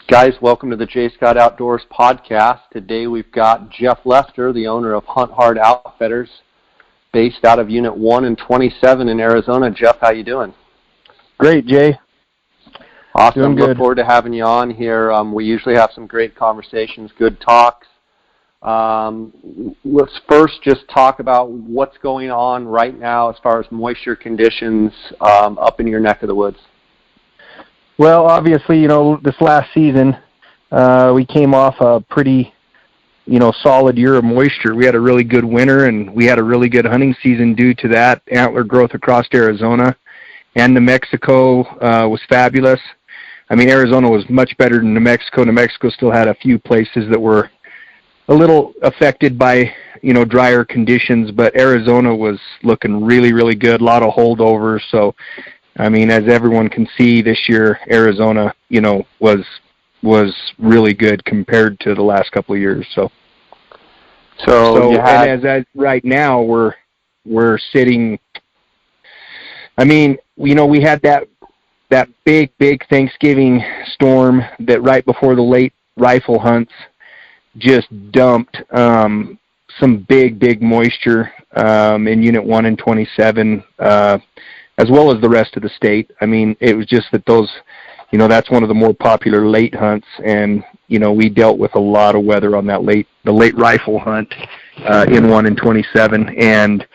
Guys, welcome to the J. Scott Outdoors podcast. Today we've got Jeff Lester, the owner of Hunt Hard Outfitters, based out of Unit 1 and 27 in Arizona. Jeff, how you doing? Great, Jay. Awesome. Doing good. Look forward to having you on here. We usually have some great conversations, good talks. Let's first just talk about what's going on right now as far as moisture conditions up in your neck of the woods. Well, obviously, this last season, we came off a pretty, solid year of moisture. We had a really good winter, and we had a really good hunting season due to that. Antler growth across Arizona and New Mexico was fabulous. I mean, Arizona was much better than New Mexico. New Mexico still had a few places that were a little affected by, drier conditions, but Arizona was looking really, really good, a lot of holdovers. So, I mean, as everyone can see this year, Arizona, was really good compared to the last couple of years. So right now we're sitting. I mean, we had that big Thanksgiving storm that right before the late rifle hunts just dumped some big moisture in Unit 1 and 27. As well as the rest of the state. I mean, it was just that those, that's one of the more popular late hunts, and, we dealt with a lot of weather on that the late rifle hunt in 1 and 27, and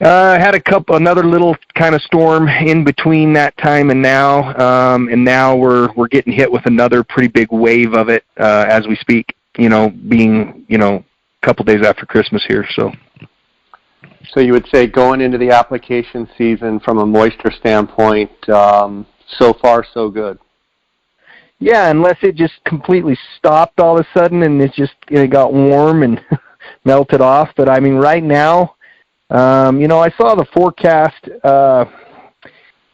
had another little kind of storm in between that time and now we're getting hit with another pretty big wave of it as we speak, being, a couple days after Christmas here, so. So you would say going into the application season from a moisture standpoint, so far so good. Yeah, unless it just completely stopped all of a sudden and it got warm and melted off. But I mean, right now, I saw the forecast, the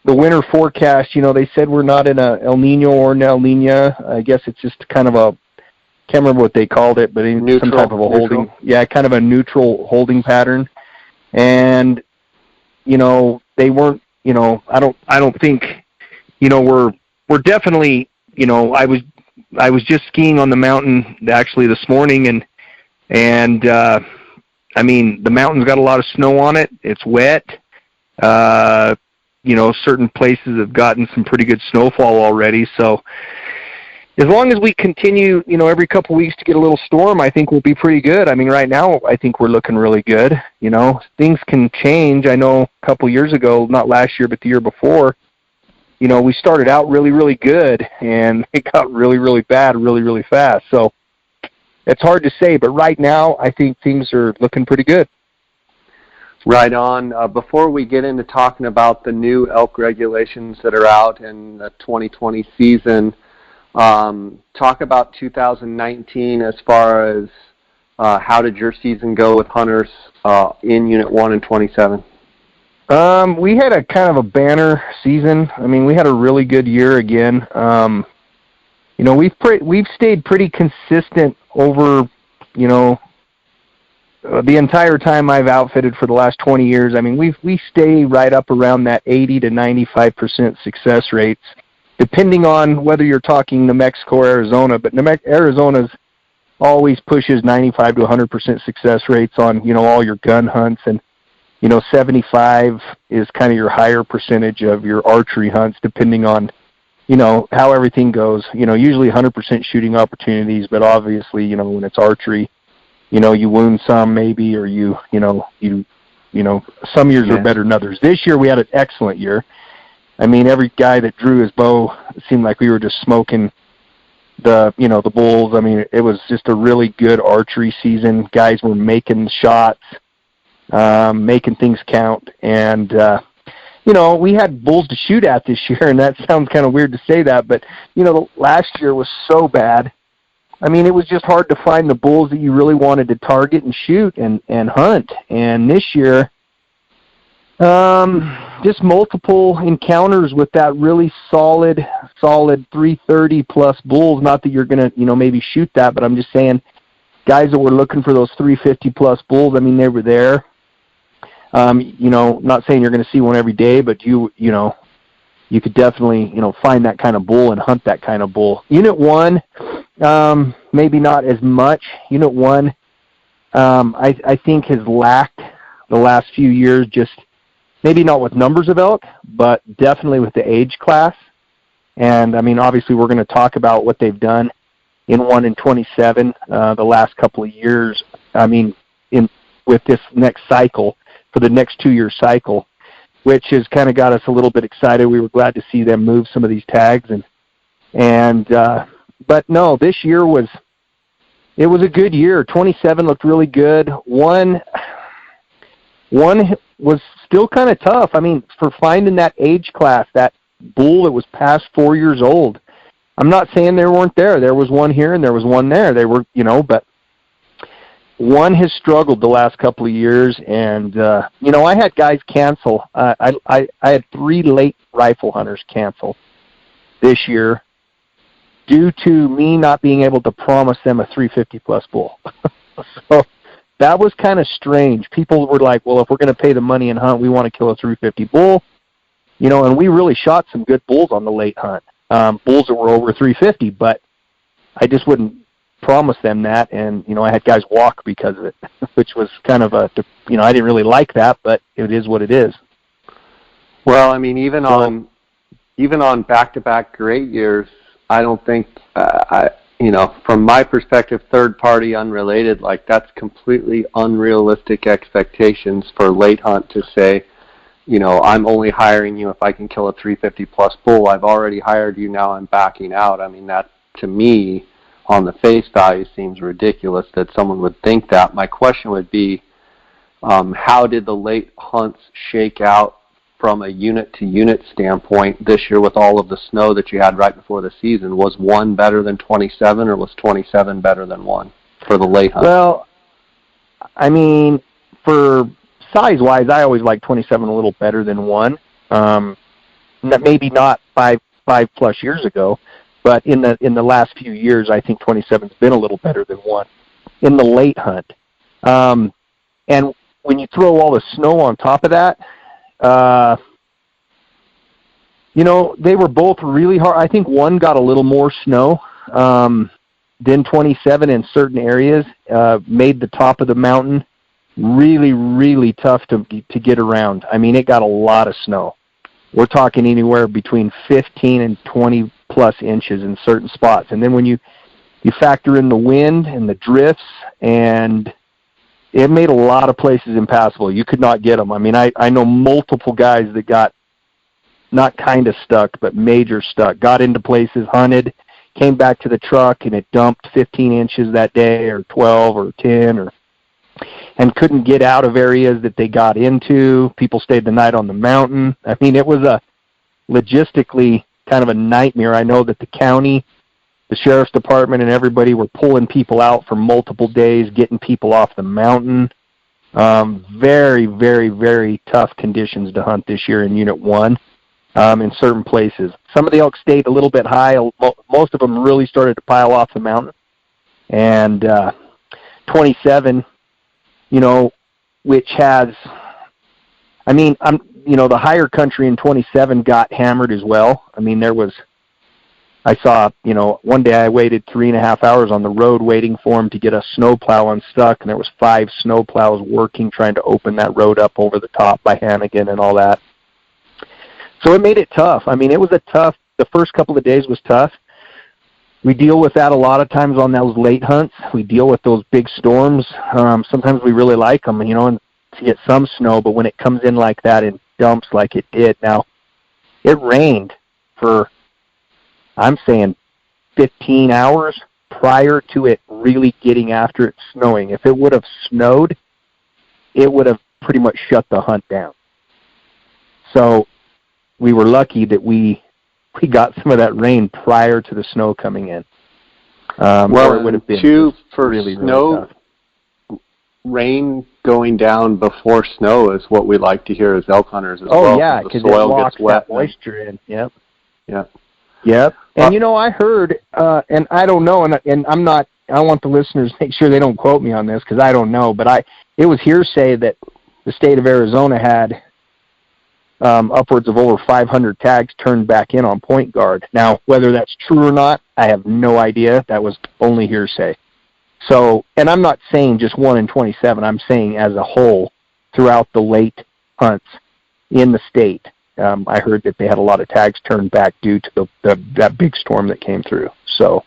winter forecast. They said we're not in a El Nino or an El Nina. I guess it's just kind of can't remember what they called it, but some type of a holding. Yeah, kind of a neutral holding pattern. And, they weren't, I don't think, we're definitely, I was just skiing on the mountain actually this morning and I mean, the mountain's got a lot of snow on it. It's wet. Certain places have gotten some pretty good snowfall already. So as long as we continue, every couple of weeks to get a little storm, I think we'll be pretty good. I mean, right now, I think we're looking really good. Things can change. I know a couple of years ago, not last year, but the year before, we started out really, really good, and it got really, really bad really, really fast. So it's hard to say, but right now, I think things are looking pretty good. Right on. Before we get into talking about the new elk regulations that are out in the 2020 season, talk about 2019 as far as how did your season go with hunters in Unit 1 and 27? We had a kind of a banner season. I mean, we had a really good year again. We've stayed pretty consistent over, the entire time I've outfitted for the last 20 years. I mean, we stay right up around that 80 to 95% success rates, depending on whether you're talking New Mexico or Arizona. But Arizona's always pushes 95 to 100% success rates on, all your gun hunts. And, 75 is kind of your higher percentage of your archery hunts, depending on, how everything goes. Usually 100% shooting opportunities, but obviously, when it's archery, you wound some maybe, or some years are better than others. This year we had an excellent year. I mean, every guy that drew his bow, it seemed like we were just smoking the bulls. I mean, it was just a really good archery season. Guys were making shots, making things count. And, we had bulls to shoot at this year, and that sounds kind of weird to say that, but, last year was so bad. I mean, it was just hard to find the bulls that you really wanted to target and shoot and hunt. And this year, just multiple encounters with that really solid 330 plus bulls. Not that you're going to, maybe shoot that, but I'm just saying guys that were looking for those 350 plus bulls, I mean, they were there. Not saying you're going to see one every day, but you could definitely, find that kind of bull and hunt that kind of bull. Unit 1, maybe not as much. Unit 1, I think has lacked the last few years, just maybe not with numbers of elk, but definitely with the age class. And, obviously we're going to talk about what they've done in 1 and 27 the last couple of years. With this next cycle, for the next 2-year cycle, which has kind of got us a little bit excited. We were glad to see them move some of these tags, but no, this year was a good year. 27 looked really good. One was still kind of tough. For finding that age class, that bull that was past 4 years old. I'm not saying they weren't there. There was one here and there was one there. They were, but one has struggled the last couple of years, and I had guys cancel. I had 3 late rifle hunters cancel this year due to me not being able to promise them a 350 plus bull. So that was kind of strange. People were like, well, if we're going to pay the money and hunt, we want to kill a 350 bull. And we really shot some good bulls on the late hunt, bulls that were over 350, but I just wouldn't promise them that, and I had guys walk because of it, which was kind of I didn't really like that, but it is what it is. Well, even on back-to-back great years, I don't think from my perspective, third party unrelated, like that's completely unrealistic expectations for late hunt to say, I'm only hiring you if I can kill a 350 plus bull. I've already hired you, now I'm backing out. That to me, on the face value, seems ridiculous that someone would think that. My question would be, how did the late hunts shake out from a unit-to-unit standpoint this year with all of the snow that you had right before the season? Was 1 better than 27, or was 27 better than 1 for the late hunt? Well, for size-wise, I always like 27 a little better than 1. Maybe not five plus years ago, but in the last few years, I think 27's been a little better than 1 in the late hunt. And when you throw all the snow on top of that, they were both really hard. I think 1 got a little more snow than 27 in certain areas, made the top of the mountain really, really tough to get around. It got a lot of snow. We're talking anywhere between 15 and 20 plus inches in certain spots. And then when you factor in the wind and the drifts, and it made a lot of places impassable. You could not get them. I know multiple guys that got not kind of stuck, but major stuck, got into places, hunted, came back to the truck, and it dumped 15 inches that day, or 12 or 10, and couldn't get out of areas that they got into. People stayed the night on the mountain. It was a logistically kind of a nightmare. I know that the county, the sheriff's department, and everybody were pulling people out for multiple days, getting people off the mountain. Very, very, very tough conditions to hunt this year in Unit 1 in certain places. Some of the elk stayed a little bit high. Most of them really started to pile off the mountain. And 27, which has, the higher country in 27 got hammered as well. I saw, one day I waited 3.5 hours on the road waiting for him to get a snowplow unstuck, and there was 5 snowplows working, trying to open that road up over the top by Hannigan and all that. So it made it tough. It was the first couple of days was tough. We deal with that a lot of times on those late hunts. We deal with those big storms. Sometimes we really like them, and to get some snow, but when it comes in like that and dumps like it did. Now, it rained for, I'm saying, 15 hours prior to it really getting after it snowing. If it would have snowed, it would have pretty much shut the hunt down. So we were lucky that we got some of that rain prior to the snow coming in. Or it would have been for really, snow, really tough. Rain going down before snow is what we like to hear as elk hunters as well. Oh, yeah, because it locks that moisture in. Yep. Yeah. Yep. And, I heard, and I don't know, and I'm not, I want the listeners to make sure they don't quote me on this, because I don't know, but it was hearsay that the state of Arizona had upwards of over 500 tags turned back in on point guard. Now, whether that's true or not, I have no idea. That was only hearsay. So, and I'm not saying just 1 in 27. I'm saying as a whole throughout the late hunts in the state. I heard that they had a lot of tags turned back due to that big storm that came through. So,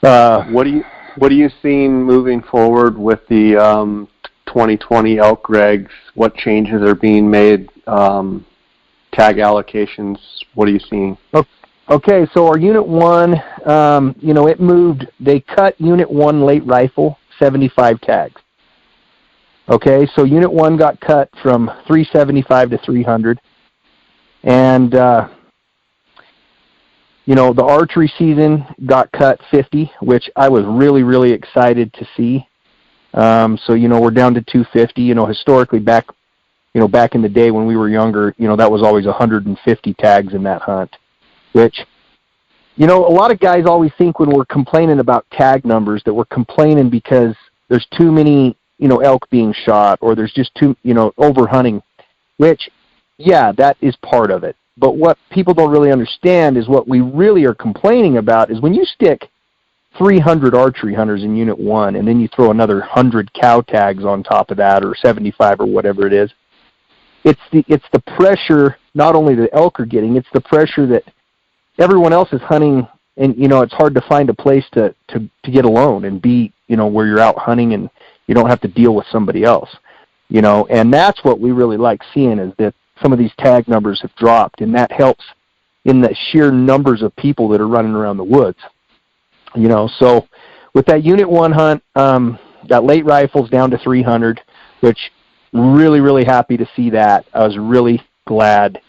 what are you seeing moving forward with the 2020 elk regs? What changes are being made? Tag allocations. What are you seeing? Okay, so our Unit 1, it moved. They cut Unit 1 late rifle 75 tags. Okay, so Unit 1 got cut from 375 to 300. And, the archery season got cut 50, which I was really, really excited to see. So, we're down to 250. Historically back in the day when we were younger, that was always 150 tags in that hunt. Which, a lot of guys always think when we're complaining about tag numbers that we're complaining because there's too many, elk being shot or there's just too, over hunting, which, yeah, that is part of it. But what people don't really understand is what we really are complaining about is when you stick 300 archery hunters in Unit 1 and then you throw another 100 cow tags on top of that or 75 or whatever it is, it's the pressure not only the elk are getting, it's the pressure that everyone else is hunting, and it's hard to find a place to get alone and be where you're out hunting and you don't have to deal with somebody else, and that's what we really like seeing is that some of these tag numbers have dropped, and that helps in the sheer numbers of people that are running around the woods, So with that Unit 1 hunt, got late rifles down to 300, which really, really happy to see that. I was really glad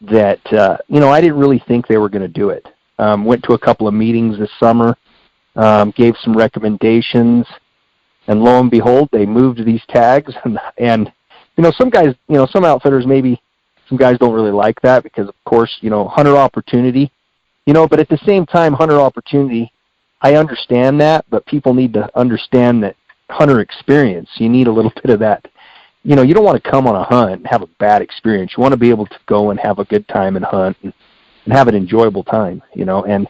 that, I didn't really think they were going to do it. Went to a couple of meetings this summer, gave some recommendations, and lo and behold, they moved these tags. And some guys, some outfitters, maybe some guys don't really like that because, of course, hunter opportunity, but at the same time, hunter opportunity, I understand that, but people need to understand that hunter experience, you need a little bit of that. You don't want to come on a hunt and have a bad experience. You want to be able to go and have a good time and hunt and have an enjoyable time, and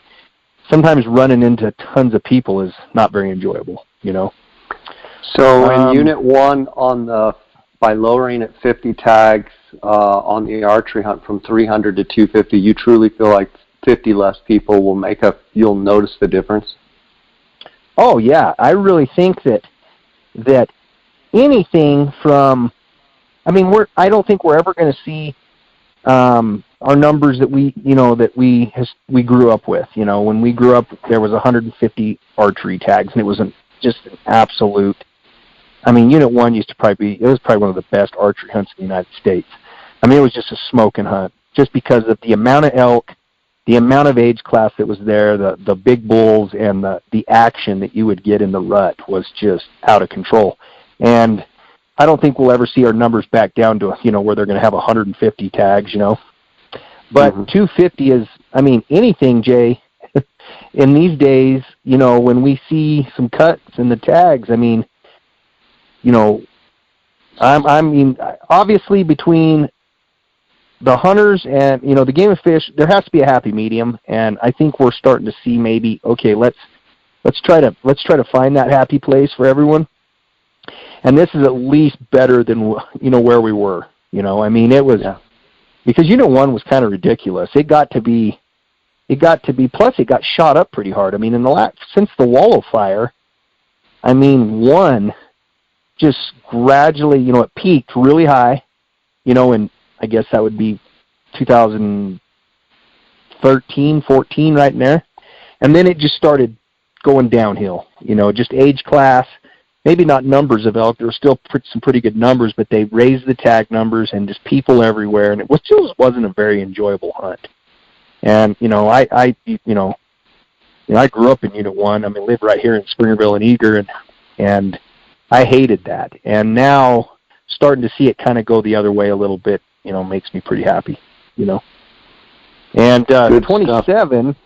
sometimes running into tons of people is not very enjoyable, So in Unit 1 by lowering at 50 tags on the archery hunt from 300 to 250, you truly feel like 50 less people you'll notice the difference? Oh yeah, I really think that anything from, I don't think we're ever going to see our numbers that we grew up with. When we grew up, there was 150 archery tags, and it was just an absolute. Unit 1 used to probably one of the best archery hunts in the United States. It was just a smoking hunt, just because of the amount of elk, the amount of age class that was there, the big bulls, and the action that you would get in the rut was just out of control. And I don't think we'll ever see our numbers back down to, where they're going to have 150 tags, But 250 is, anything, Jay, in these days, when we see some cuts in the tags, obviously between the hunters and, the game of fish, there has to be a happy medium. And I think we're starting to see maybe, okay, let's try to find that happy place for everyone. And this is at least better than, where we were, it was, because Unit 1 was kind of ridiculous. It got to be, plus it got shot up pretty hard. Since the Wallow fire, 1 just gradually, it peaked really high, and I guess that would be 2013, 14 right in there. And then it just started going downhill, just age class, maybe not numbers of elk. There were still some pretty good numbers, but they raised the tag numbers and just people everywhere, and it just wasn't a very enjoyable hunt. And I grew up in Unit 1. Lived right here in Springerville and Eager, and I hated that. And now starting to see it kind of go the other way a little bit, makes me pretty happy, And 27,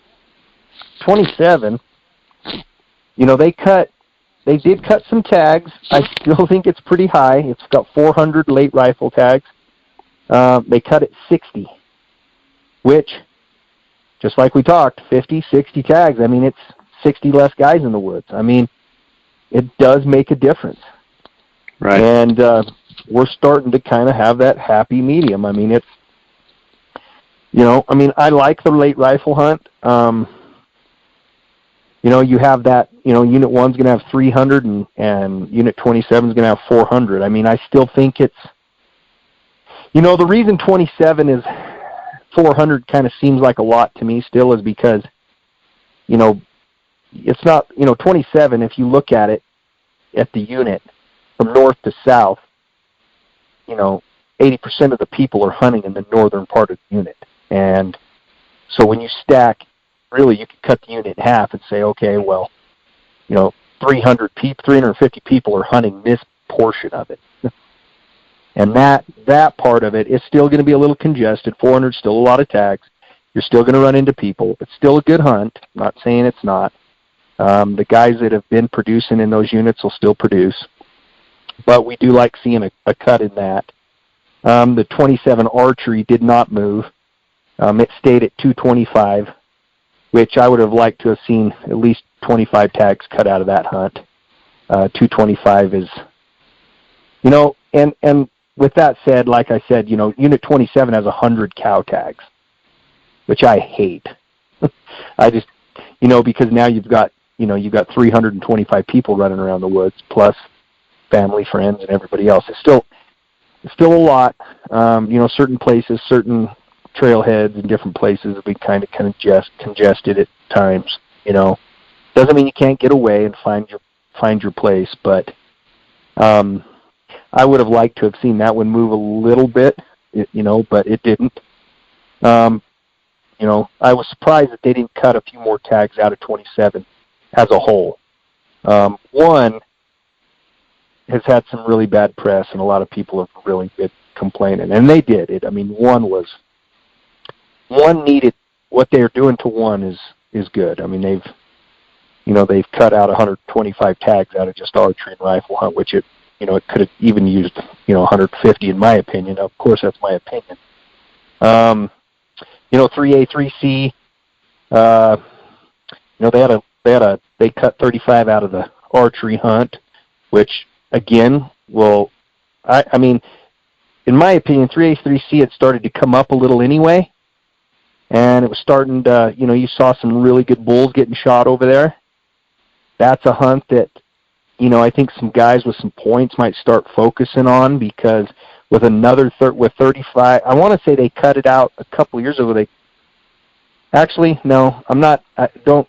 they did cut some tags. I still think it's pretty high. It's got 400 late rifle tags. They cut it 60, which, just like we talked, 50, 60 tags. I mean, it's 60 less guys in the woods. I mean, it does make a difference. Right. And we're starting to kind of have that happy medium. I mean, it's, I like the late rifle hunt. You have that, Unit 1's going to have 300 and Unit 27's going to have 400. I mean, I still think it's, the reason 27 is 400 kind of seems like a lot to me still is because, it's not, 27, if you look at it, at the unit from north to south, 80% of the people are hunting in the northern part of the unit. And so when you stack, really you could cut the unit in half and say, okay, well, 350 people are hunting this portion of it. And that part of it is still going to be a little congested. 400 is still a lot of tags. You're still going to run into people. It's still a good hunt. I'm not saying it's not. The guys that have been producing in those units will still produce. But we do like seeing a cut in that. The 27 archery did not move. It stayed at 225, which I would have liked to have seen at least 25 tags cut out of that hunt. 225 is, and with that said, like I said, Unit 27 has 100 cow tags, which I hate. I just, because now you've got 325 people running around the woods, plus family, friends, and everybody else. It's still a lot. Certain places, certain trailheads in different places have been kind of congested at times. Doesn't mean you can't get away and find your place, but I would have liked to have seen that one move a little bit, but it didn't. I was surprised that they didn't cut a few more tags out of 27 as a whole. One has had some really bad press, and a lot of people have really been complaining, and they did it. I mean, one needed, what they're doing to one is good. I mean, they've cut out 125 tags out of just archery and rifle hunt, which it could have even used 150 in my opinion. Of course, that's my opinion. 3A, 3C, they cut 35 out of the archery hunt, which again, I mean, in my opinion, 3A, 3C had started to come up a little anyway, and it was starting to, you saw some really good bulls getting shot over there. That's a hunt that, I think some guys with some points might start focusing on, because with with 35, I want to say they cut it out a couple of years ago. Actually, no, I'm not. Don't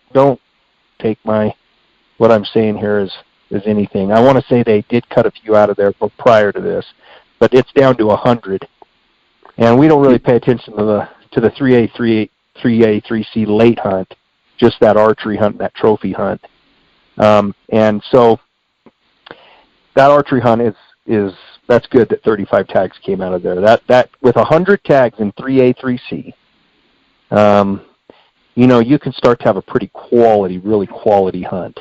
take what I'm saying here as anything. I want to say they did cut a few out of there prior to this, but it's down to 100, and we don't really pay attention to the 3A, 3C late hunt, just that archery hunt, that trophy hunt, and so that archery hunt is that's good that 35 tags came out of there. That with 100 tags in 3A, 3C, you can start to have a pretty really quality hunt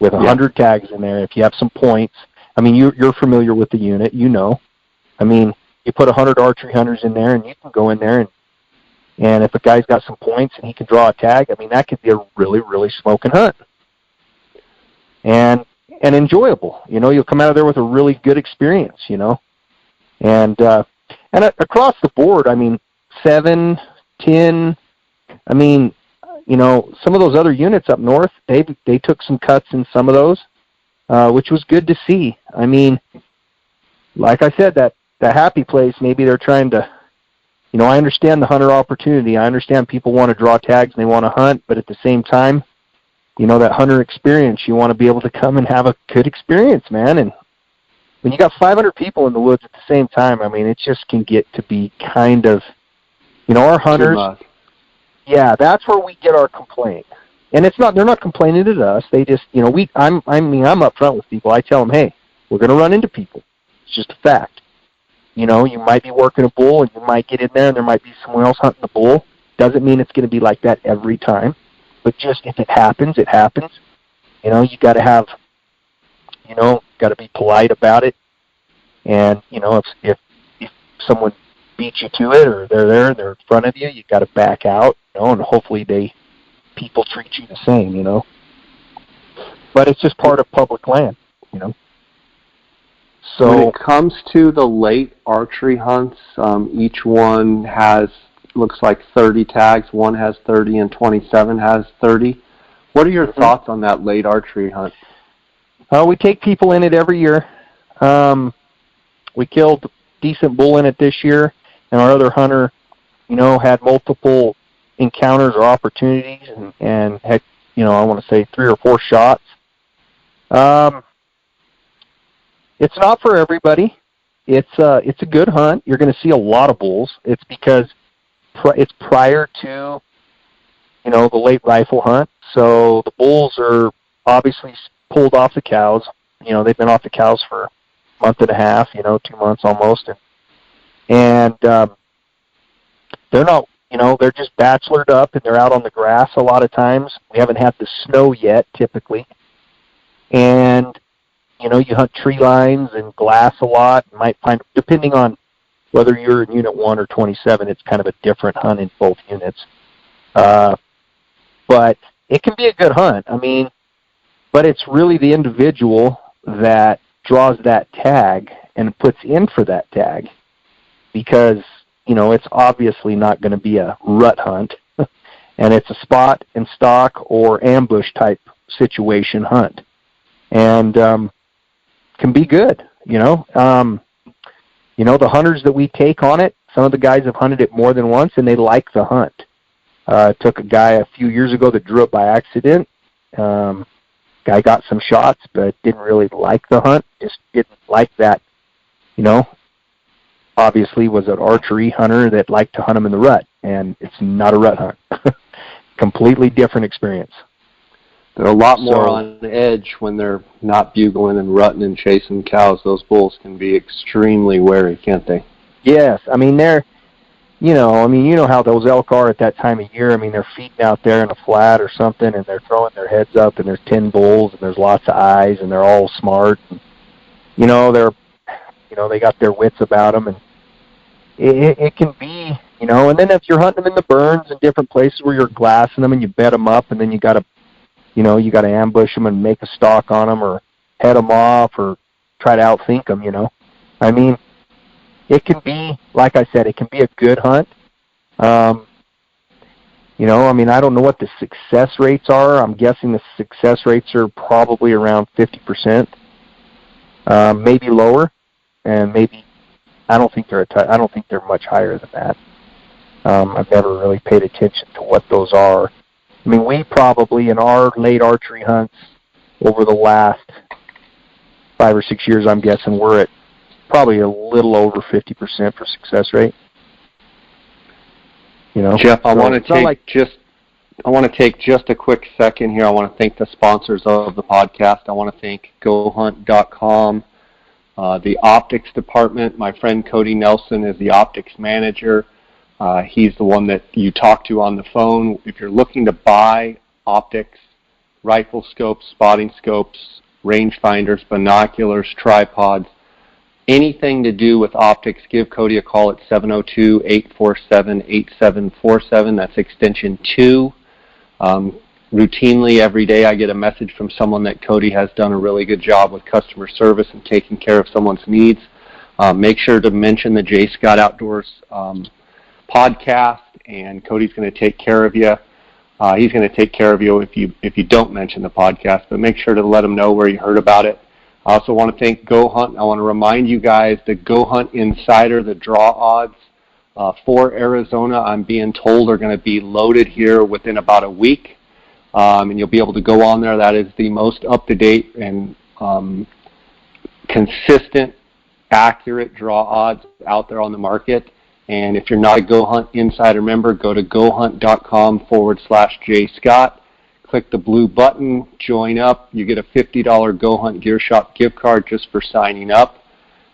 with 100 tags in there. If you have some points, I mean, you're familiar with the unit, I mean, you put 100 archery hunters in there, and you can go in there and if a guy's got some points and he can draw a tag, I mean, that could be a really, really smoking hunt. And enjoyable. You'll come out of there with a really good experience, And across the board, I mean, 7, 10, I mean, some of those other units up north, they took some cuts in some of those, which was good to see. I mean, like I said, that the happy place, maybe they're trying to, I understand the hunter opportunity. I understand people want to draw tags and they want to hunt, but at the same time, that hunter experience, you want to be able to come and have a good experience, man. And when you got 500 people in the woods at the same time, I mean, it just can get to be kind of, our hunters, yeah, that's where we get our complaint. And they're not complaining at us. They just, I'm upfront with people. I tell them, hey, we're going to run into people. It's just a fact. You might be working a bull and you might get in there and there might be someone else hunting the bull. Doesn't mean it's going to be like that every time. But just if it happens, it happens. You got to have, got to be polite about it. And, if someone beat you to it, or they're there and they're in front of you, you got to back out, and hopefully people treat you the same, But it's just part of public land, So when it comes to the late archery hunts, each one looks like 30 tags. One has 30 and 27 has 30. What are your thoughts on that late archery hunt? We take people in it every year. We killed a decent bull in it this year, and our other hunter, had multiple encounters or opportunities and had, I want to say 3 or 4 shots. It's not for everybody. It's a good hunt. You're going to see a lot of bulls. It's because it's prior to, the late rifle hunt. So the bulls are obviously pulled off the cows. They've been off the cows for a month and a half, 2 months almost. And they're not, they're just bachelored up and they're out on the grass a lot of times. We haven't had the snow yet, typically. And, you hunt tree lines and glass a lot. You might find, depending on whether you're in Unit 1 or 27, it's kind of a different hunt in both units. But it can be a good hunt. But it's really the individual that draws that tag and puts in for that tag because, it's obviously not going to be a rut hunt and it's a spot and stalk or ambush type situation hunt and can be good, the hunters that we take on it, some of the guys have hunted it more than once and they like the hunt. Took a guy a few years ago that drew it by accident. Guy got some shots, but didn't really like the hunt. Just didn't like that, obviously was an archery hunter that liked to hunt them in the rut, and it's not a rut hunt. Completely different experience. They're a lot more on edge when they're not bugling and rutting and chasing cows. Those bulls can be extremely wary, can't they? Yes. They're, how those elk are at that time of year. They're feeding out there in a flat or something, and they're throwing their heads up, and there's 10 bulls, and there's lots of eyes, and they're all smart. And, they got their wits about them, and it can be, and then if you're hunting them in the burns and different places where you're glassing them and you bed them up, and then you got to ambush them and make a stalk on them or head them off or try to outthink them, It can be, like I said, it can be a good hunt. I don't know what the success rates are. I'm guessing the success rates are probably around 50%, maybe lower, and maybe I don't think they're much higher than that. I've never really paid attention to what those are. We probably in our late archery hunts over the last 5 or 6 years, I'm guessing we're at probably a little over 50% for success rate. Jeff, I want to take just a quick second here. I want to thank the sponsors of the podcast. I want to thank GoHunt.com, the optics department. My friend Cody Nelson is the optics manager. He's the one that you talk to on the phone. If you're looking to buy optics, rifle scopes, spotting scopes, rangefinders, binoculars, tripods, anything to do with optics, give Cody a call at 702-847-8747. That's extension 2. Routinely every day I get a message from someone that Cody has done a really good job with customer service and taking care of someone's needs. Make sure to mention the J. Scott Outdoors podcast, and Cody's going to take care of you. He's going to take care of you if you don't mention the podcast, but make sure to let him know where you heard about it. I also want to thank Go Hunt. I want to remind you guys the Go Hunt Insider, the draw odds for Arizona, I'm being told are going to be loaded here within about a week, and you'll be able to go on there. That is the most up-to-date and consistent, accurate draw odds out there on the market. And if you're not a Go Hunt Insider member, go to gohunt.com/JScott. Click the blue button, join up. You get a $50 Go Hunt Gear Shop gift card just for signing up.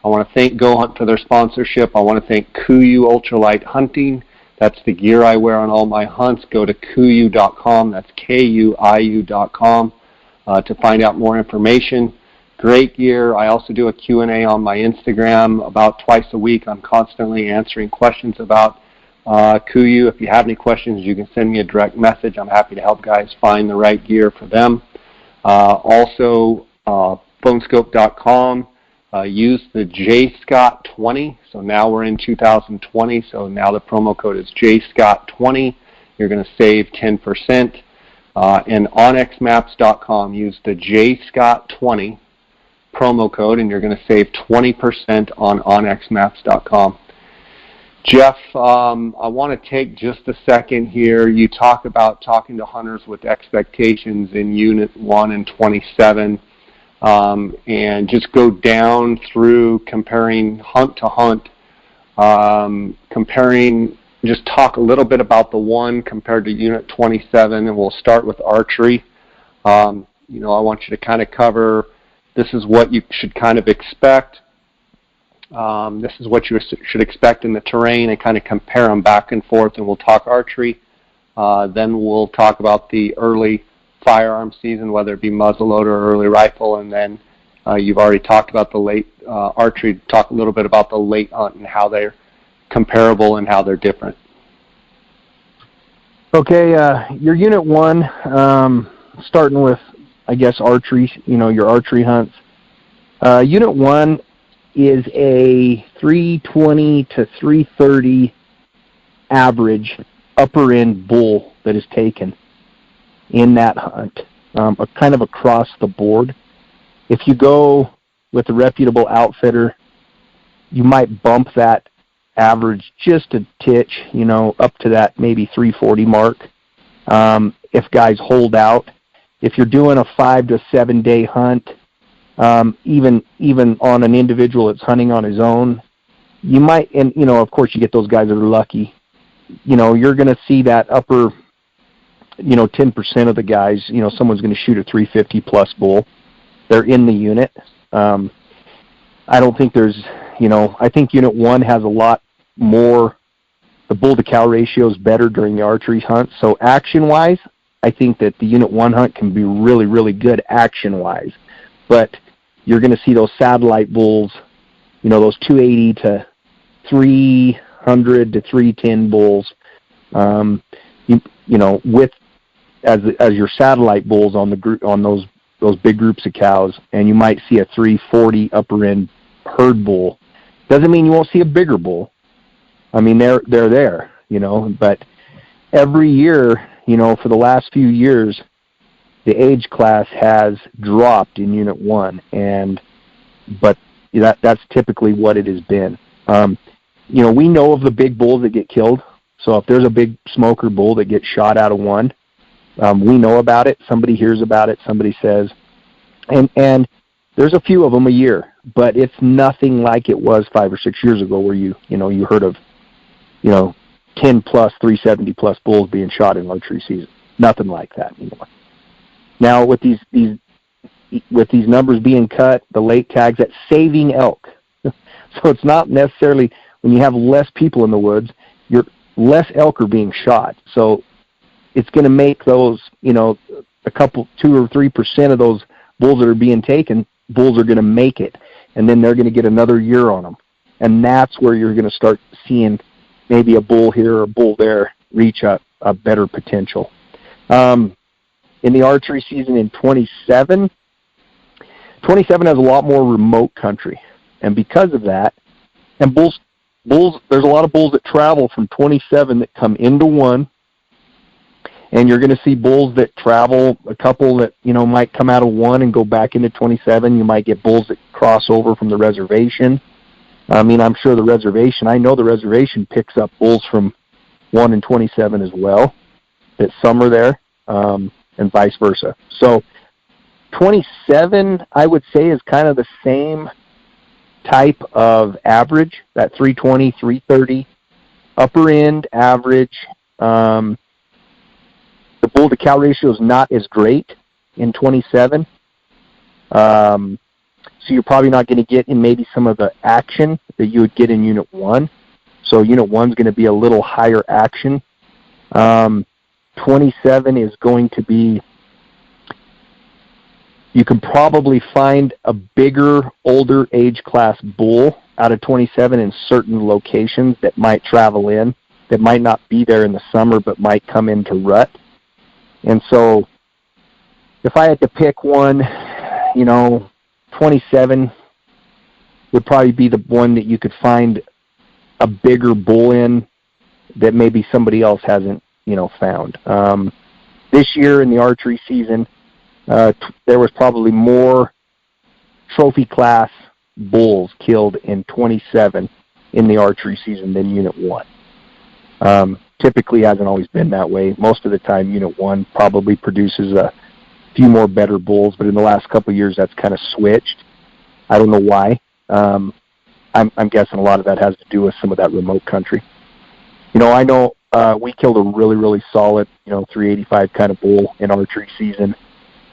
I want to thank Go Hunt for their sponsorship. I want to thank KUIU Ultralight Hunting. That's the gear I wear on all my hunts. Go to KUIU.com. That's KUIU.com to find out more information. Great gear. I also do a Q&A on my Instagram about twice a week. I'm constantly answering questions about KUIU. If you have any questions, you can send me a direct message. I'm happy to help guys find the right gear for them. Also, phonescope.com. Use the JScott20. So now we're in 2020. So now the promo code is JScott20. You're going to save 10%. And onxmaps.com. Use the JScott20 promo code, and you're going to save 20% on onxmaps.com. Jeff, I want to take just a second here. You talk about talking to hunters with expectations in Unit 1 and 27, and just go down through comparing hunt to hunt, just talk a little bit about the 1 compared to Unit 27, and we'll start with archery. I want you to kind of cover, this is what you should kind of expect. This is what you should expect in the terrain, and kind of compare them back and forth, and we'll talk archery. Then we'll talk about the early firearm season, whether it be muzzleloader or early rifle, and then you've already talked about the late archery. Talk a little bit about the late hunt and how they're comparable and how they're different. Okay, your Unit 1, starting with, I guess, archery, your archery hunts. Unit 1 is a 320 to 330 average upper end bull that is taken in that hunt, kind of across the board. If you go with a reputable outfitter, you might bump that average just a titch, up to that maybe 340 mark. If guys hold out, if you're doing a 5 to 7 day hunt, even on an individual that's hunting on his own, you might, and of course you get those guys that are lucky. You're going to see that upper, 10% of the guys. Someone's going to shoot a 350 plus bull. They're in the unit. I don't think there's, I think Unit 1 has a lot more. The bull to cow ratio is better during the archery hunt. So action-wise, I think that the Unit 1 hunt can be really, really good action-wise. But you're going to see those satellite bulls, those 280 to 300 to 310 bulls, with as your satellite bulls on the group, on those big groups of cows, and you might see a 340 upper end herd bull. Doesn't mean you won't see a bigger bull. I mean, they're there, but every year, for the last few years, the age class has dropped in Unit 1, but that's typically what it has been. We know of the big bulls that get killed. So if there's a big smoker bull that gets shot out of 1, we know about it. Somebody hears about it. Somebody says, and there's a few of them a year, but it's nothing like it was 5 or 6 years ago, where you heard of 10 plus 370 plus bulls being shot in archery season. Nothing like that anymore. Now with these numbers being cut, the late tags, that's saving elk. So it's not necessarily, when you have less people in the woods, less elk are being shot. So it's going to make those, a couple, 2 or 3% of those bulls that are being taken, bulls are going to make it, and then they're going to get another year on them. And that's where you're going to start seeing maybe a bull here or a bull there reach a better potential. In the archery season in 27 has a lot more remote country. And because of that, and bulls, there's a lot of bulls that travel from 27 that come into 1, and you're going to see bulls that travel, a couple that, might come out of 1 and go back into 27. You might get bulls that cross over from the reservation. I mean, I'm sure I know the reservation picks up bulls from 1 and 27 as well, that some are there, and vice versa. So 27, I would say, is kind of the same type of average, that 320, 330, upper end average. The bull to cow ratio is not as great in 27. So you're probably not going to get in maybe some of the action that you would get in Unit 1. So Unit 1 is going to be a little higher action. 27 is going to be, you can probably find a bigger, older age class bull out of 27 in certain locations that might travel in, that might not be there in the summer, but might come into rut. And so if I had to pick one, 27 would probably be the one that you could find a bigger bull in that maybe somebody else hasn't, found. This year in the archery season, there was probably more trophy class bulls killed in 27 in the archery season than Unit 1. Typically hasn't always been that way. Most of the time, Unit 1 probably produces a few more better bulls, but in the last couple of years, that's kind of switched. I don't know why. I'm guessing a lot of that has to do with some of that remote country. I know we killed a really, really solid, 385 kind of bull in archery season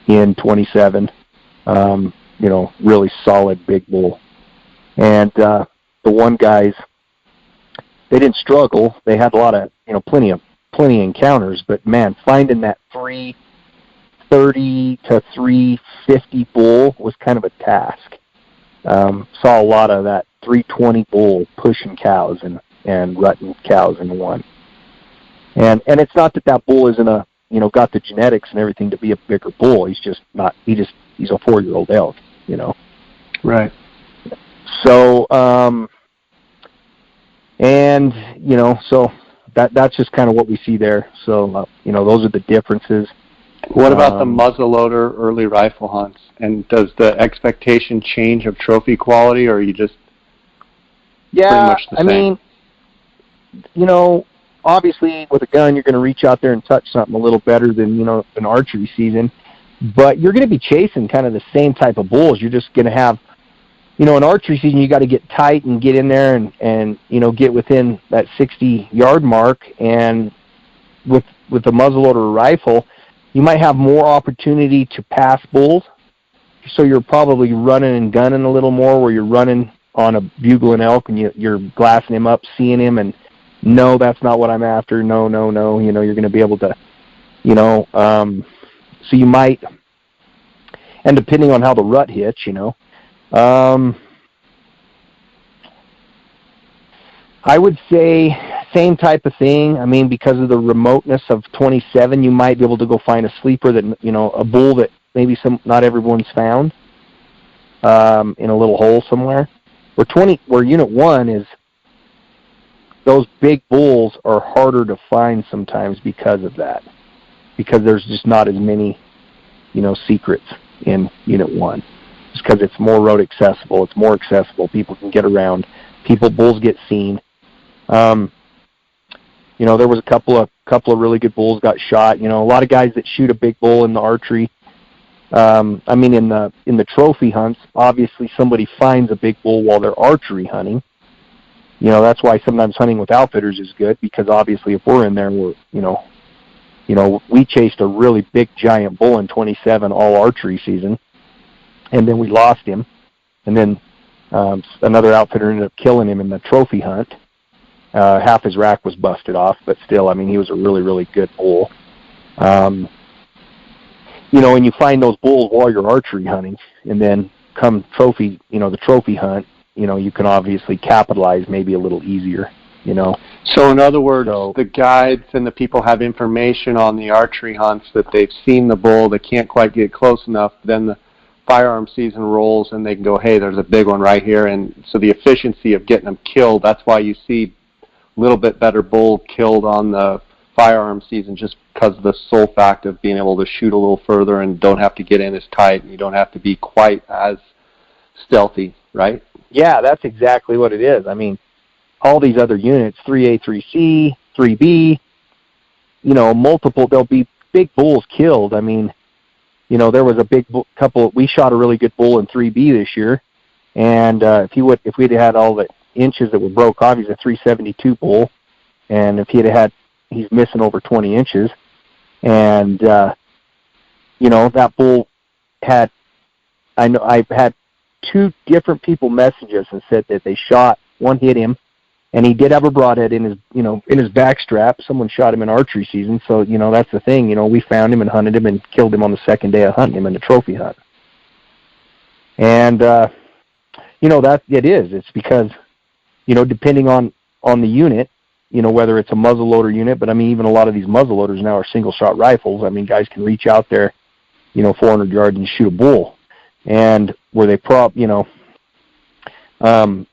in 27. Really solid big bull. And the one guys, they didn't struggle. They had a lot of, plenty of encounters, but man, finding that 330 to 350 bull was kind of a task. Saw a lot of that 320 bull pushing cows and rutting cows in one. And it's not that bull isn't got the genetics and everything to be a bigger bull. He's just not, he's a 4-year-old elk, Right. So, so that's just kind of what we see there. So, those are the differences. What about the muzzleloader early rifle hunts? And does the expectation change of trophy quality, or are you just pretty much the same? Obviously with a gun, you're going to reach out there and touch something a little better than, an archery season. But you're going to be chasing kind of the same type of bulls. You're just going to have, an archery season, you got to get tight and get in there and get within that 60-yard mark. And with a muzzleloader rifle, you might have more opportunity to pass bulls. So you're probably running and gunning a little more, where you're running on a bugling elk and you're glassing him up, seeing him, and no, that's not what I'm after. No. You're going to be able to, so you might, and depending on how the rut hits, I would say same type of thing. I mean, because of the remoteness of 27, you might be able to go find a sleeper that, a bull that maybe not everyone's found, in a little hole somewhere. Where Unit 1 is, those big bulls are harder to find sometimes because of that. Because there's just not as many, secrets in Unit 1. Just because it's more road accessible, it's more accessible, people can get around, bulls get seen. There was a couple of really good bulls got shot. A lot of guys that shoot a big bull in the archery. In the trophy hunts, obviously somebody finds a big bull while they're archery hunting. That's why sometimes hunting with outfitters is good, because obviously if we're in there, we chased a really big giant bull in 27 all archery season, and then we lost him, and then another outfitter ended up killing him in the trophy hunt. Half his rack was busted off, but still, he was a really, really good bull. And you find those bulls while you're archery hunting, and then come trophy, the trophy hunt, you can obviously capitalize maybe a little easier, So in other words, the guides and the people have information on the archery hunts that they've seen the bull, they can't quite get close enough, then the firearm season rolls and they can go, hey, there's a big one right here. And so the efficiency of getting them killed, that's why you see a little bit better bull killed on the firearm season, just because of the sole fact of being able to shoot a little further and don't have to get in as tight, and you don't have to be quite as stealthy, right? Yeah, that's exactly what it is. All these other units, 3A, 3C, 3B, multiple, there'll be big bulls killed. There was a big couple, we shot a really good bull in 3B this year, and if we'd had all the inches that were broke off, he's a 372 bull, and if he's missing over 20 inches, and, that bull had, I've had 2 different people message us and said that they shot, one hit him, and he did have a broadhead in his, in his back strap. Someone shot him in archery season, so, that's the thing, we found him and hunted him and killed him on the second day of hunting him in the trophy hunt. And, that it is. It's because, depending on the unit, whether it's a muzzleloader unit, but I mean, even a lot of these muzzleloaders now are single-shot rifles. I mean, guys can reach out there, 400 yards and shoot a bull. And where they and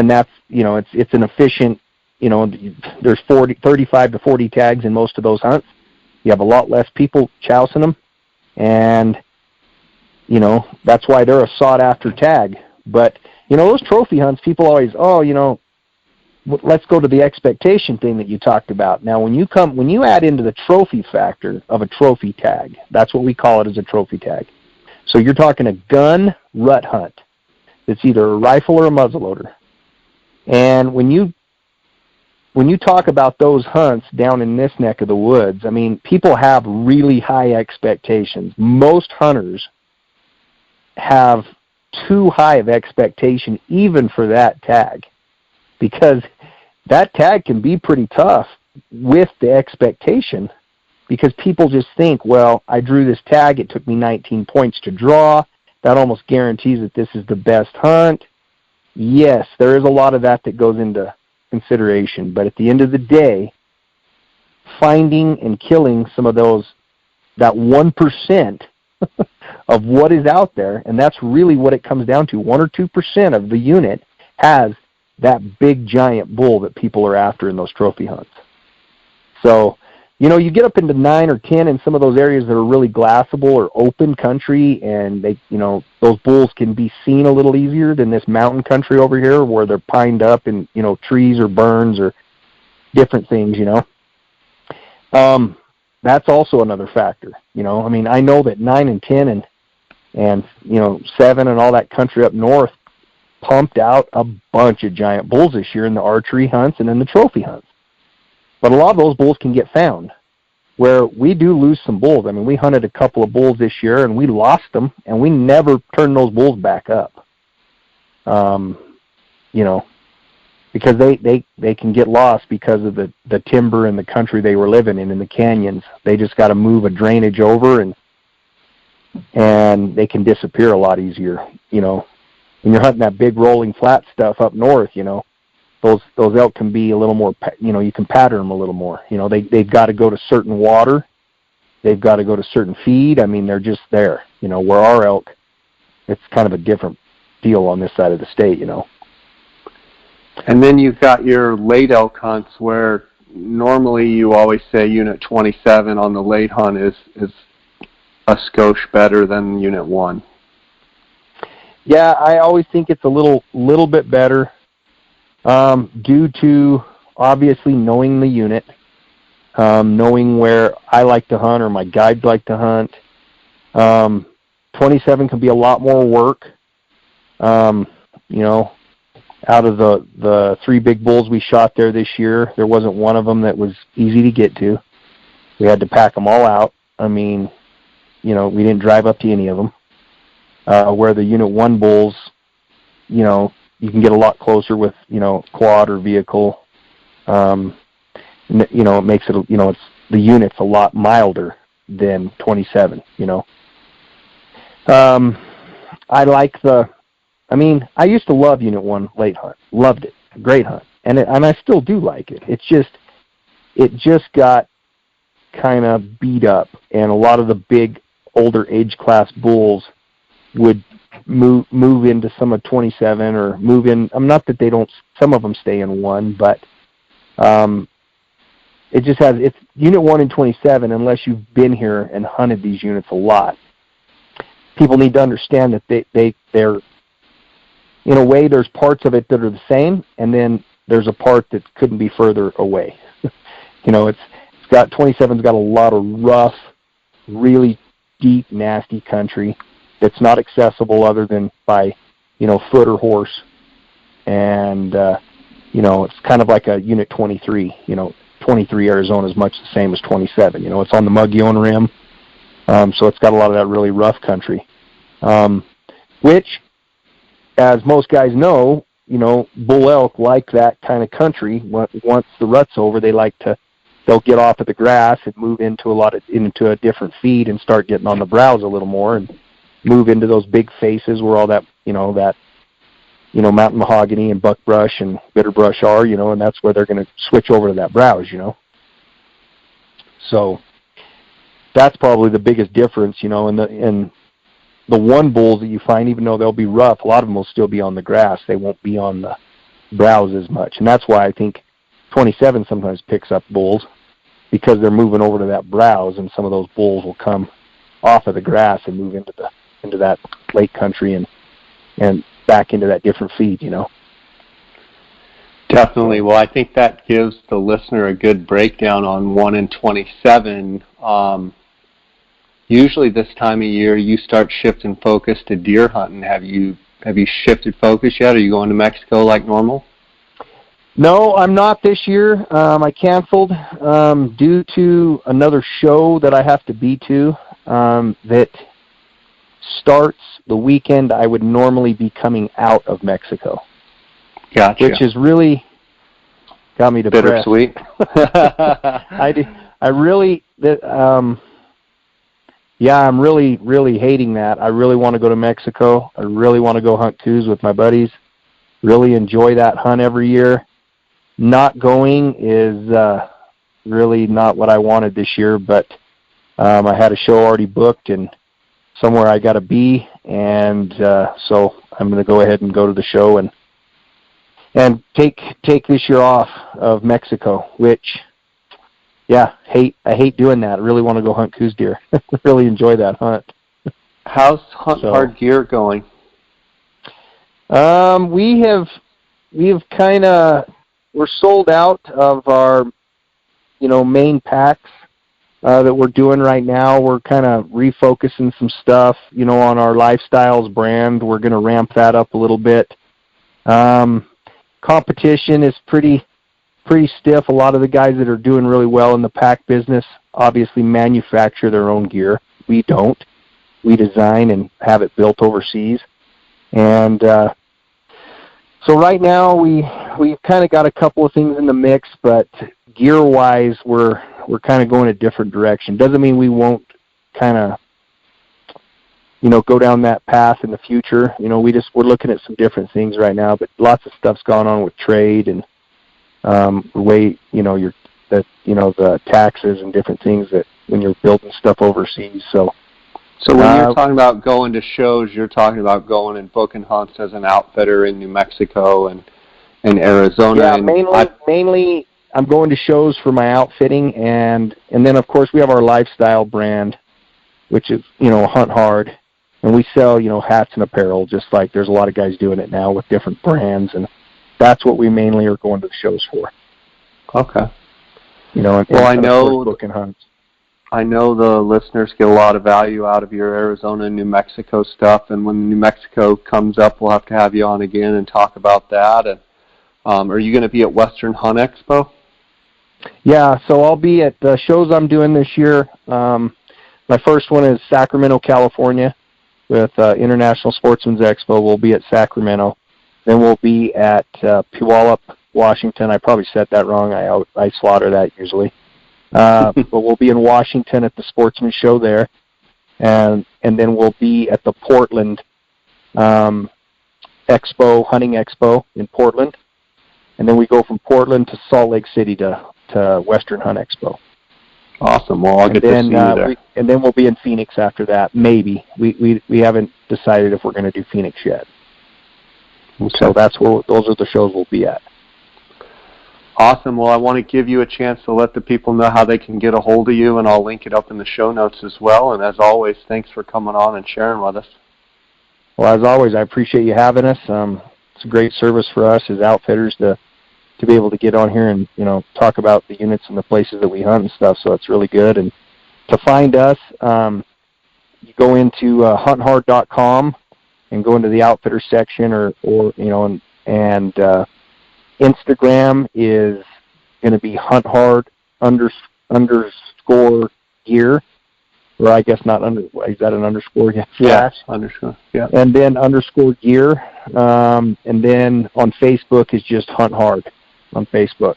that's, it's an efficient, there's 35 to 40 tags in most of those hunts. You have a lot less people chousing them, and, that's why they're a sought-after tag. But, those trophy hunts, people always, let's go to the expectation thing that you talked about. Now, when you add into the trophy factor of a trophy tag, that's what we call it, as a trophy tag. So you're talking a gun rut hunt. It's either a rifle or a muzzleloader. And when you talk about those hunts down in this neck of the woods, I mean, people have really high expectations. Most hunters have too high of expectation even for that tag, because that tag can be pretty tough with the expectation, because people just think, well, I drew this tag, it took me 19 points to draw, that almost guarantees that this is the best hunt. Yes, there is a lot of that goes into consideration, but at the end of the day, finding and killing some of that 1% of what is out there, and that's really what it comes down to, 1 or 2% of the unit has that big giant bull that people are after in those trophy hunts. So, you get up into 9 or 10 in some of those areas that are really glassable or open country, and they, those bulls can be seen a little easier than this mountain country over here where they're pined up in, trees or burns or different things, That's also another factor, I mean, I know that 9 and 10 and 7 and all that country up north pumped out a bunch of giant bulls this year in the archery hunts and in the trophy hunts. But a lot of those bulls can get found, where we do lose some bulls. I mean, we hunted a couple of bulls this year, and we lost them, and we never turned those bulls back up. Because they can get lost because of the timber and the country they were living in the canyons. They just got to move a drainage over, and they can disappear a lot easier. When you're hunting that big rolling flat stuff up north, those elk can be a little more, you can pattern them a little more. They've got to go to certain water. They've got to go to certain feed. I mean, they're just there. Where our elk, it's kind of a different deal on this side of the state, And then you've got your late elk hunts where normally you always say Unit 27 on the late hunt is a skosh better than Unit 1. Yeah, I always think it's a little bit better, due to obviously knowing the unit, knowing where I like to hunt or my guides like to hunt. 27 can be a lot more work. Out of the 3 big bulls we shot there this year, there wasn't one of them that was easy to get to. We had to pack them all out. I mean, we didn't drive up to any of them. Where the Unit 1 bulls, you can get a lot closer with, quad or vehicle. It makes it, it's the unit's a lot milder than 27, I used to love Unit 1 late hunt. Loved it. Great hunt. And I still do like it. It just got kind of beat up, and a lot of the big older age class bulls would move into some of 27 or move in. Not that they don't, some of them stay in 1, but it's Unit 1 and 27, unless you've been here and hunted these units a lot. People need to understand that they're, in a way, there's parts of it that are the same, and then there's a part that couldn't be further away. It's got 27's got a lot of rough, really deep, nasty country that's not accessible other than by, foot or horse. And, it's kind of like a Unit 23. 23 Arizona is much the same as 27. It's on the Mogollon Rim, so it's got a lot of that really rough country, which, as most guys know, bull elk like that kind of country. Once the rut's over, they'll get off of the grass and move into a different feed and start getting on the browse a little more. And move into those big faces where all that mountain mahogany and buckbrush and bitterbrush are, and that's where they're going to switch over to that browse, So that's probably the biggest difference, and the one bulls that you find, even though they'll be rough, a lot of them will still be on the grass. They won't be on the browse as much. And that's why I think 27 sometimes picks up bulls, because they're moving over to that browse, and some of those bulls will come off of the grass and move into that lake country and back into that different feed, Definitely. Well, I think that gives the listener a good breakdown on 1 and 27. Usually this time of year, you start shifting focus to deer hunting. Have you shifted focus yet? Are you going to Mexico like normal? No, I'm not this year. I canceled due to another show that I have to be to that starts the weekend I would normally be coming out of Mexico. Gotcha. Which is really got me depressed. Bittersweet. I'm really, really hating that. I really want to go to Mexico. I really want to go hunt coos with my buddies. Really enjoy that hunt every year. Not going is really not what I wanted this year, but I had a show already booked and somewhere I got to be, and so I'm going to go ahead and go to the show and take this year off of Mexico, which, I hate doing that. I really want to go hunt coos deer. Really enjoy that hunt. How's Hunt Hard Gear going? We're sold out of our, main packs that we're doing right now. We're kind of refocusing some stuff, on our Lifestyles brand. We're going to ramp that up a little bit. Competition is pretty stiff. A lot of the guys that are doing really well in the pack business obviously manufacture their own gear. We don't. We design and have it built overseas. And so right now we've kind of got a couple of things in the mix, but gear-wise we're kind of going a different direction. Doesn't mean we won't kind of go down that path in the future. We're looking at some different things right now, but lots of stuff's gone on with trade and the way the taxes and different things that when you're building stuff overseas. So when you're talking about going to shows, you're talking about going and booking hunts as an outfitter in New Mexico and Arizona. Yeah, mainly I'm going to shows for my outfitting, and then of course we have our Lifestyle brand, which is Hunt Hard, and we sell hats and apparel, just like there's a lot of guys doing it now with different brands, and that's what we mainly are going to the shows for. Okay. I know booking hunts. I know the listeners get a lot of value out of your Arizona and New Mexico stuff, and when New Mexico comes up, we'll have to have you on again and talk about that. And are you going to be at Western Hunt Expo? Yeah, so I'll be at the shows I'm doing this year. My first one is Sacramento, California, with International Sportsman's Expo. We'll be at Sacramento. Then we'll be at Puyallup, Washington. I probably said that wrong. I slaughter that usually. But we'll be in Washington at the Sportsman Show there. And then we'll be at the Portland Hunting Expo in Portland. And then we go from Portland to Salt Lake City to Western Hunt Expo. Awesome. Well, I'll get to see you there. And then we'll be in Phoenix after that, maybe. We haven't decided if we're going to do Phoenix yet. Okay. So those are the shows we'll be at. Awesome. Well, I want to give you a chance to let the people know how they can get a hold of you, and I'll link it up in the show notes as well. And as always, thanks for coming on and sharing with us. Well, as always, I appreciate you having us. It's a great service for us as outfitters to be able to get on here and talk about the units and the places that we hunt and stuff. So it's really good. And to find us, you go into hunthard.com and go into the outfitter section, or Instagram is going to be hunthard underscore gear, or I guess not is that an underscore? Yeah, underscore. Yeah. And then underscore gear, and then on Facebook is just Hunt Hard on Facebook.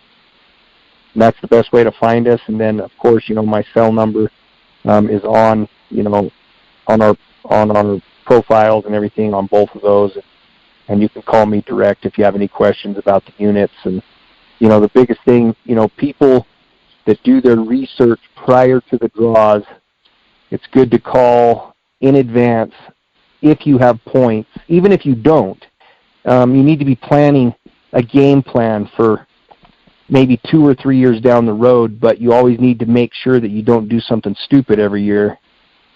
And that's the best way to find us. And then of course my cell number is on on our profiles and everything on both of those. And you can call me direct if you have any questions about the units. And, the biggest thing, people that do their research prior to the draws, it's good to call in advance if you have points. Even if you don't, you need to be planning a game plan for maybe 2 or 3 years down the road, but you always need to make sure that you don't do something stupid every year.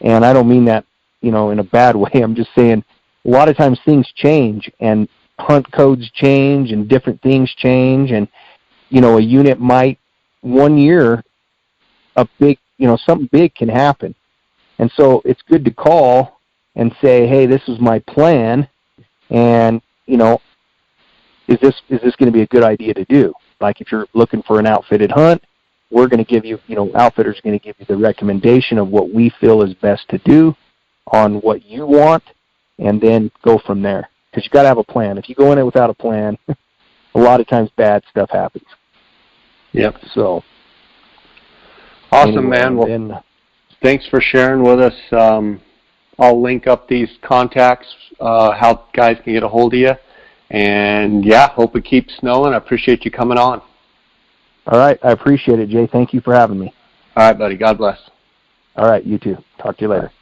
And I don't mean that, in a bad way. I'm just saying a lot of times things change and hunt codes change and different things change. And, a unit might 1 year, something big can happen. And so it's good to call and say, hey, this is my plan. And, is this going to be a good idea to do? Like if you're looking for an outfitted hunt, we're going to give you, outfitters are going to give you the recommendation of what we feel is best to do on what you want, and then go from there. Because you got to have a plan. If you go in it without a plan, a lot of times bad stuff happens. Yep. So. Awesome, anyway, man. Well, thanks for sharing with us. I'll link up these contacts, how guys can get a hold of you. And, hope it keeps snowing. I appreciate you coming on. All right. I appreciate it, Jay. Thank you for having me. All right, buddy. God bless. All right. You too. Talk to you later.